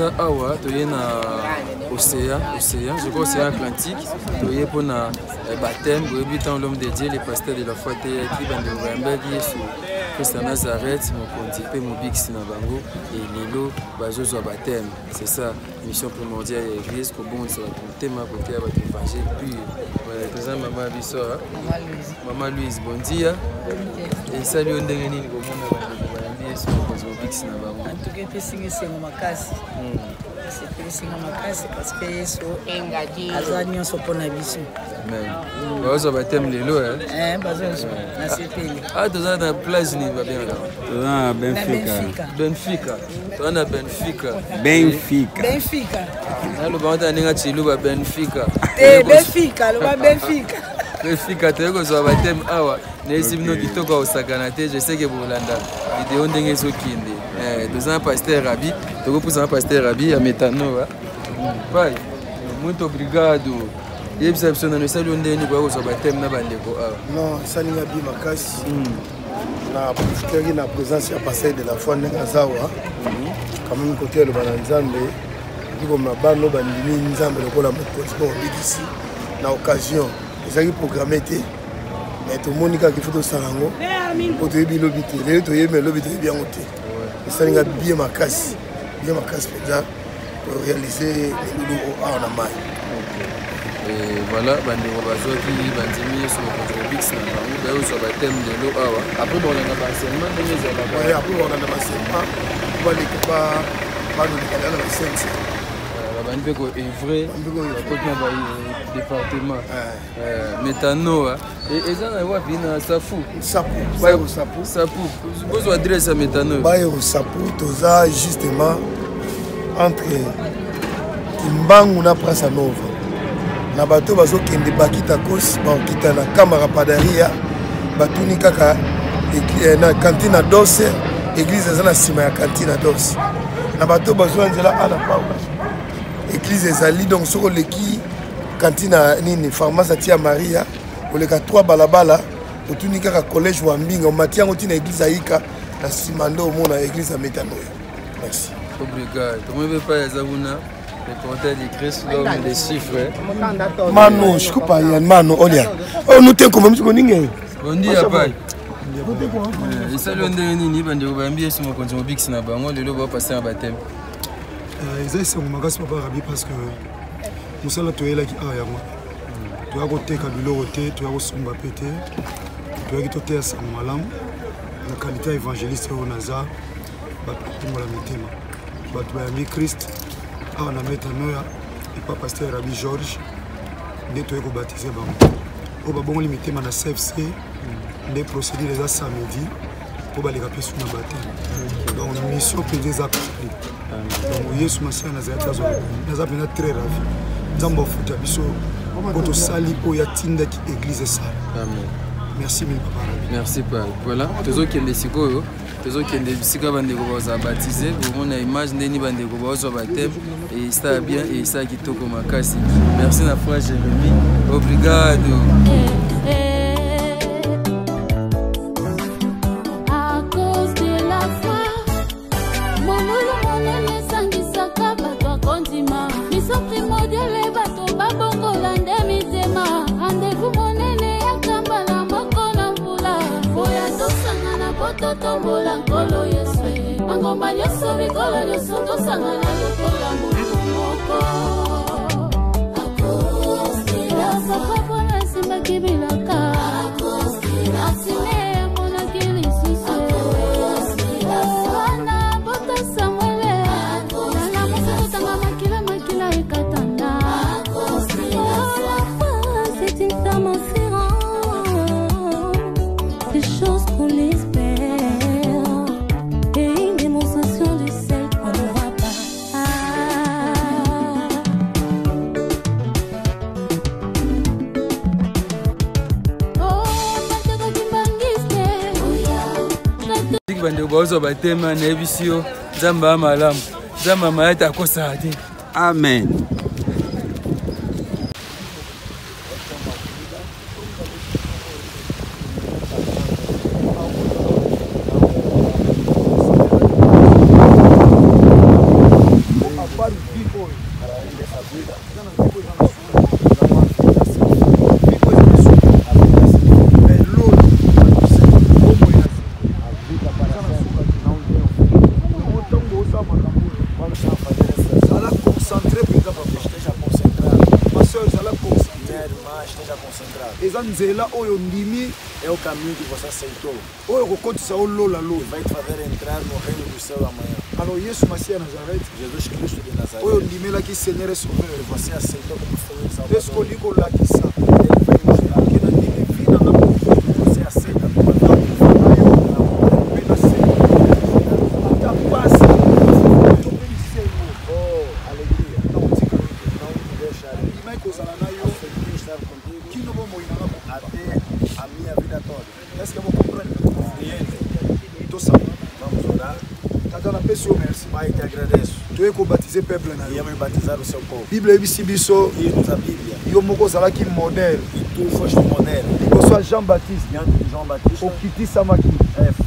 toza awa toye na océan, je crois océan Atlantique, toye pour na baptême, boyebi tant l'homme de Dieu, les pasteurs de la foi qui bande Rwambaki Yesu Christ Nazareth, mon pontife, mon bix na bango et lelo bazozwa baptême. C'est ça, mission primordiale de l'église ko bon ça va thème côté à votre évangile puis voilà, toza maman biso, maman Louise, bon dia. Et salut on ndenge nini ko mona ba Yesu ko bix na bango. En tout cas, c'est singa makasi. C'est singa makasi parce que Yesu engadi azanyo sopona biso. Amen. Bazo baptême lelo hein. Bazo na sepeli. Ah, toza na place ni ba bien là. Toza Benfica. Benfica. Toza na Benfica. Benfica. Nalo banta ninga chilu ba Benfica. Benfica, lo ba Benfica. Benfica te ko zo baptême awa. Nesi bino kitoko osakana te, je sais que bolanda. Vidéo ndenge ezokinde. Toza na pasteur Rabi, toko pousa na pasteur Rabi ya metano. Pai. Muito obrigado. Yebisa biso na nosali ondeni kwa ko zo baptême na bandeko awa. Non, salinga bi makasi. Na profiter na présence ya pasteur de la foi ndenge zawa. Quand même côté le bananzambe, ndiko mabano bandimi nzambe lokola mokozi bikisi na occasion. Ezali programmé te. Mais tout le monde qui fait ça, pour te dire l'obité, les autres mais l'obité bien monté. Et ça n'a bien ma casse pour réaliser les loulous en amai. Et voilà, bandeko bazoki bandimi sur le Bix na bango, sur le thème de l'eau awa. Après on a l'enseignement de mes élèves. Oui, après on a l'enseignement, on va les pas nous décaler la scène. Bandeko est vrai, côté na département. Métano et ça na wapi na Safu. Sapu. Vous adresse à Métano. Bayo Sapu toza justement entre Kimbangu na Praça Nova. Na bato bazo kende bakita kos ba kita na Kamara Padaria batuni kaka na cantina Dose église za na sima ya cantina Dose. Na bato bazo nzela ala Paula. Église ezali donc soko leki cantina nini pharmacie tia Maria oleka 3 balabala otuni kaka collège wa Mbinga o matiango tina église aika na simando mona église Metano. Merci. Obrigado. Comment veut pas yazabuna le portail de Christ l'homme des chiffres. Mano, je coupe pas mano olia. Oh nous t'es comme ça ninge. Bon dia pai. Et ça le ndeni ni bandeko bambi sur mon compte Bix na bango lelo ba passer en baptême. Ils sont magas papa Rabi parce que nous sommes tous là qui a ya moi. Tu as côté kabilo côté, tu as somba pété. Tu as côté à Samalam. La qualité évangéliste au Nazar. Ba pour la metema. Ba tu as mis Christ. Ah on a mis Tanoya et pas pasteur Rabi George. Dès tu es baptisé ba. Au ba bon limité na CFC. Des procédures les samedi pour ba les rappeler sur le baptême. Donc mission que des accomplis. Donc Yesu Masiya Nazareth naza pena très ravi. Nzambo futa biso poto sali po ya tinda ki église ça. Amen. Merci mille papa. Merci papa. Voilà, tozo kende sikoyo, tozo kende bisika bandeko baza baptiser, vous mona image ndeni bandeko bazo baptême et ça bien et ça kitoko makasi. Merci na frère Jérémy. Obrigado. Tombola nkolo Yesu mangomba nyoso bikolo nyoso tosangana lokola moko akostila sapapo na simba kibilaka akostila sine mona kilisusu akostila sana bota samwele na musa tanga makila ekatanda akostila c'est une femme inférente des choses qu'on l'espère. Bandeko bazo batema na ebisio Nzamba malamu Nzamba mayata akosa te. Amen. eza nzela oyo ndimi é o caminho que você aceitou. oyo kokotisa olola lola. Vai te fazer entrar no reino do céu amanhã. Alors Yesu Masiya Nazareth, Jesus Cristo de Nazaré. oyo ndimelaki Seigneur et Sauveur. Você aceitou como Senhor e Salvador. Est-ce que kolakisa Ele vai mostrar que na ndimi vina na você aceita como Pai, te agradeço. Tu es baptisé peuple na eu. Ia batizar o seu povo. Bíblia ebisi biso. Diz a Bíblia. Yo moko zalaki modèle. E tu foste o modelo. Liboso Jean Baptiste. Diante de João Batista. Okitisamaki.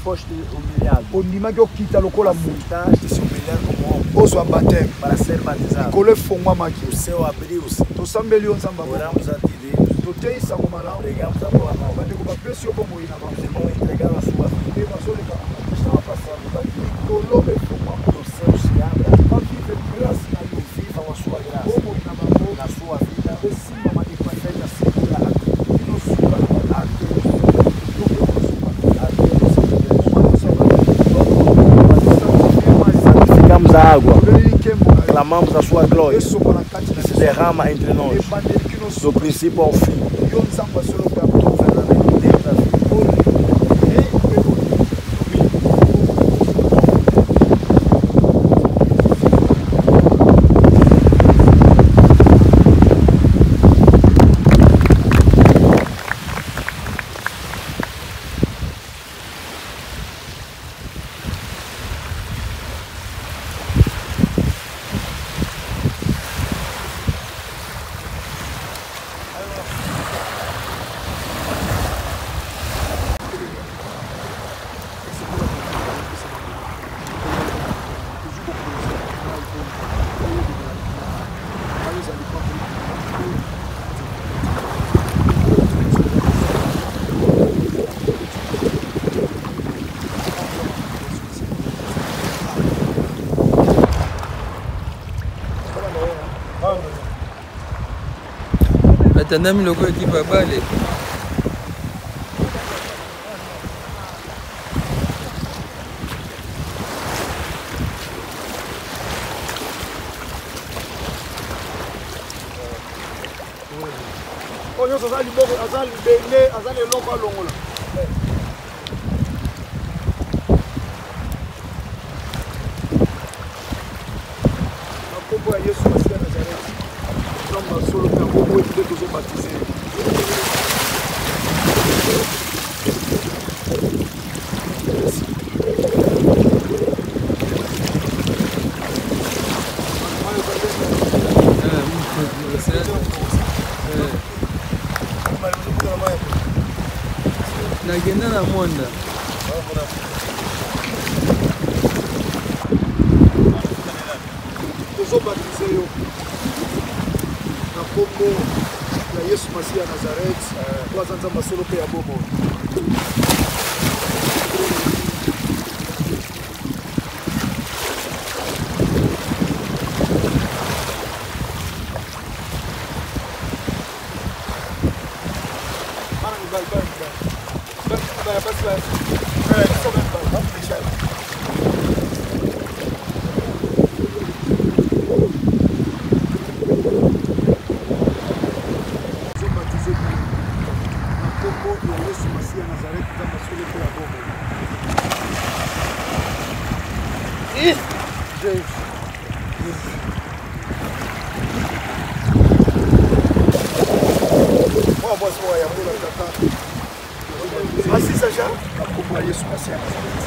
Foste humilhado. Ondimaki okita lokola mutu. Aceitaste se humilhar como homem. Ozwa baptême. Para ser batizado. Likolo efongwamaki. O céu abriu-se. Tosambeli yo Nzambe. Oramos a ti, Deus. Toteisa ngomala. Pregamos a tua mão. Bandeko bapesi yo bomoi na bango. Os irmãos entregaram a sua vida. E bazoleka estava passando. Likolo efongwamaki. O céu se abra. Vive graça na yo. Vivam a sua graça. Bomoi na bango. Na sua vida. Esima madepa seja segura a Deus. Inosuka a Deus. Santificamos a água. Clamamos a sua glória. Se derrama entre nós. Do princípio ao fim. Atanami loko ekipa bale. Oyo azali boko azali bende azali eloko alongola. Akombo ya Yesu Masiya Nazareth. Nzambe solo pe akombo ete tozo baptiser. Nagenda na monda. Tozo baptiser yo. Na kombo ya Yesu Masiya Nazareth. Kwa Nzambe solo pe ya bomo. Assista já na cúpula Yesu Masiya Nazareth.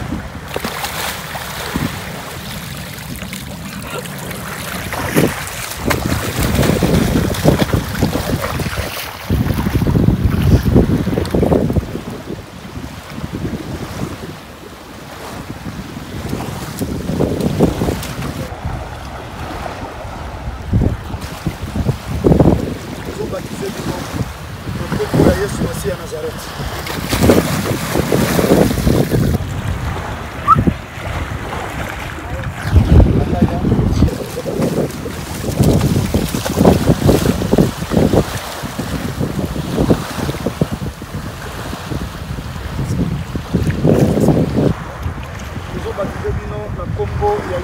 Vou batizar de novo na cúpula Yesu Masiya Nazareth.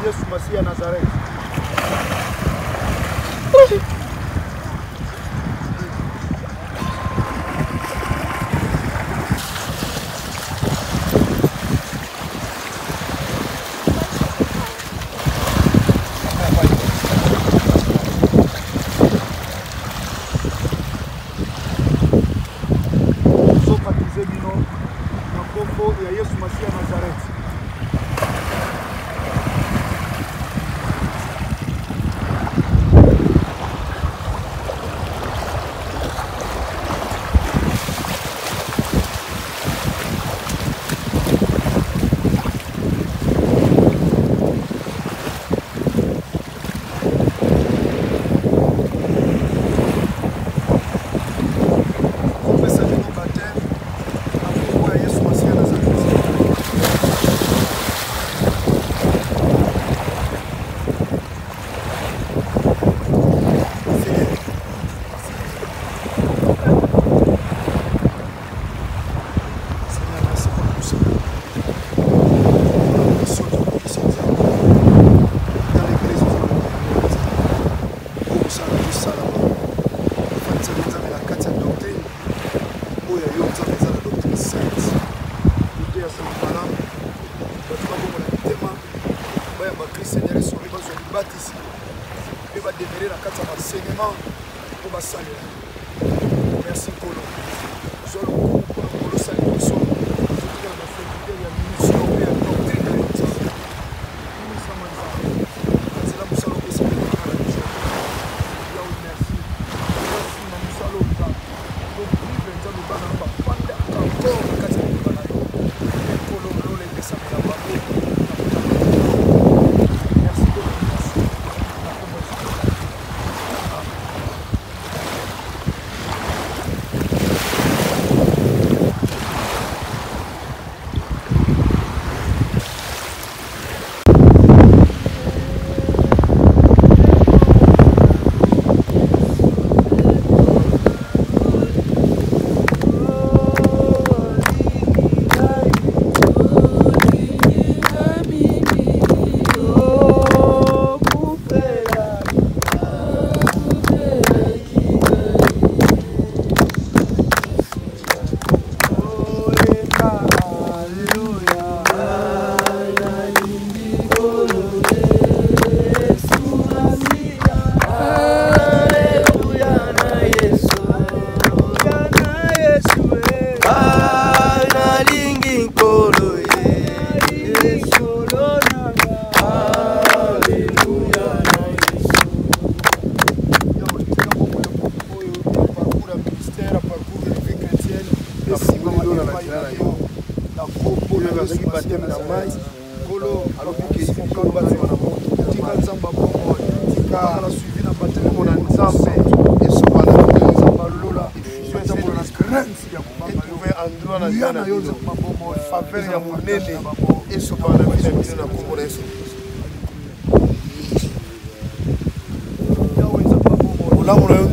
Yesu Masihi ya Nazareth. Merci Polo.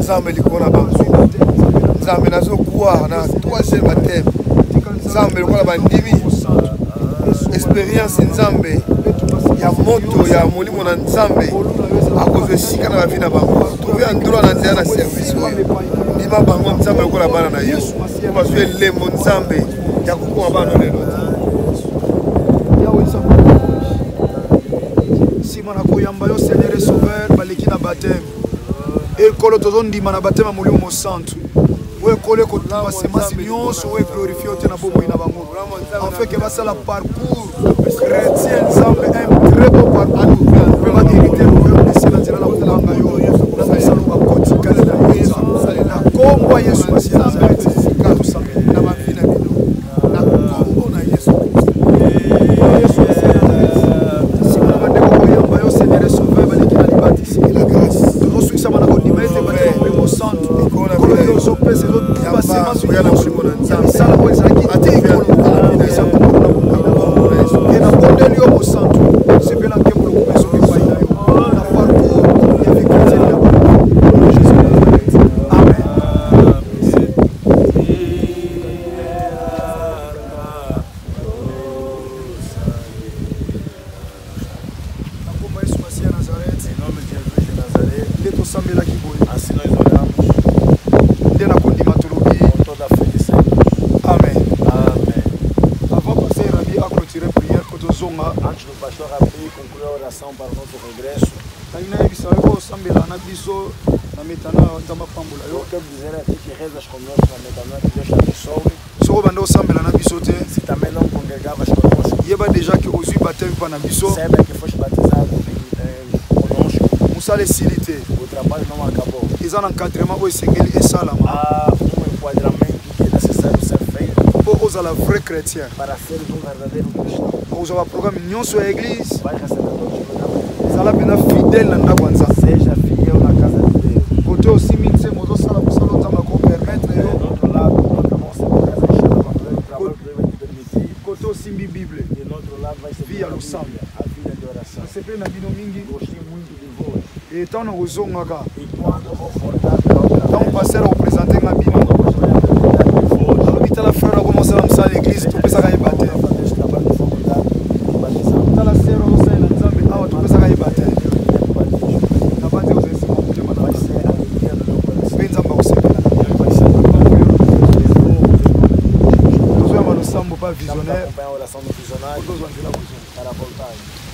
Nzambe likona bantu Nzambe nazo kuwa na troisième baptême Nzambe lokola bandimi expérience Nzambe ya moto ya molimo na Nzambe akozwe sika na bavi na bango trouver endroit na nzela na service oyo lima bango Nzambe lokola bana na Yesu bazwe lembo Nzambe ya kokoma bana lelo Simona koyamba yo Seigneur Sauveur baliki na baptême ekolo tozondima na batema molimo mo centre we kole ko tamba semasi nyonso we glorifier te na bomo ina bango en fait que basala parcours chrétien Nzambe un très beau parcours pe ba hériter le royaume de Seigneur na kolanga yo na basala ba kotika na Yesu na kombo Yesu Masihi Nazareth kato sambe na ba vina bino na kombo na Yesu Yesu si na bande ko yamba yo Seigneur Sauveur baliki na libatisi la grâce ça m'a donné mais c'est pas au centre les autres pèses les autres passements sur la ça la voix ça qui attire ça et na bonne lieu au centre c'est bien là que pour le coup sur le pays là na parcours avec Jésus amen o pastor Rabi concluiu a oração para o nosso regresso. Eu quero dizer aqui que rezas conosco na metanoia, que Deus te abençoe. Se também não congregavas conosco, saiba que foste batizado conosco. O trabalho não acabou. Há enquadramento que é necessário ser feito para seres verdadeiro cristão. Vai receber todos os programas. Seja fiel na casa de Deus. Do outro lado, nós vamos ser uma casa enchida para fazer o trabalho que Deus vai te permitir. E do outro lado vai ser a vida de oração. Gostei muito de vós. E quando eu vou voltar para outra vez, la frère a commencé à me à l'église, tout ça va y battre. La sœur a commencé à me tout ça va y battre. La battre aux esprits, je m'en vais. Benza ba osepela. Nous sommes pas visionnaires. oração do visionário para voltar.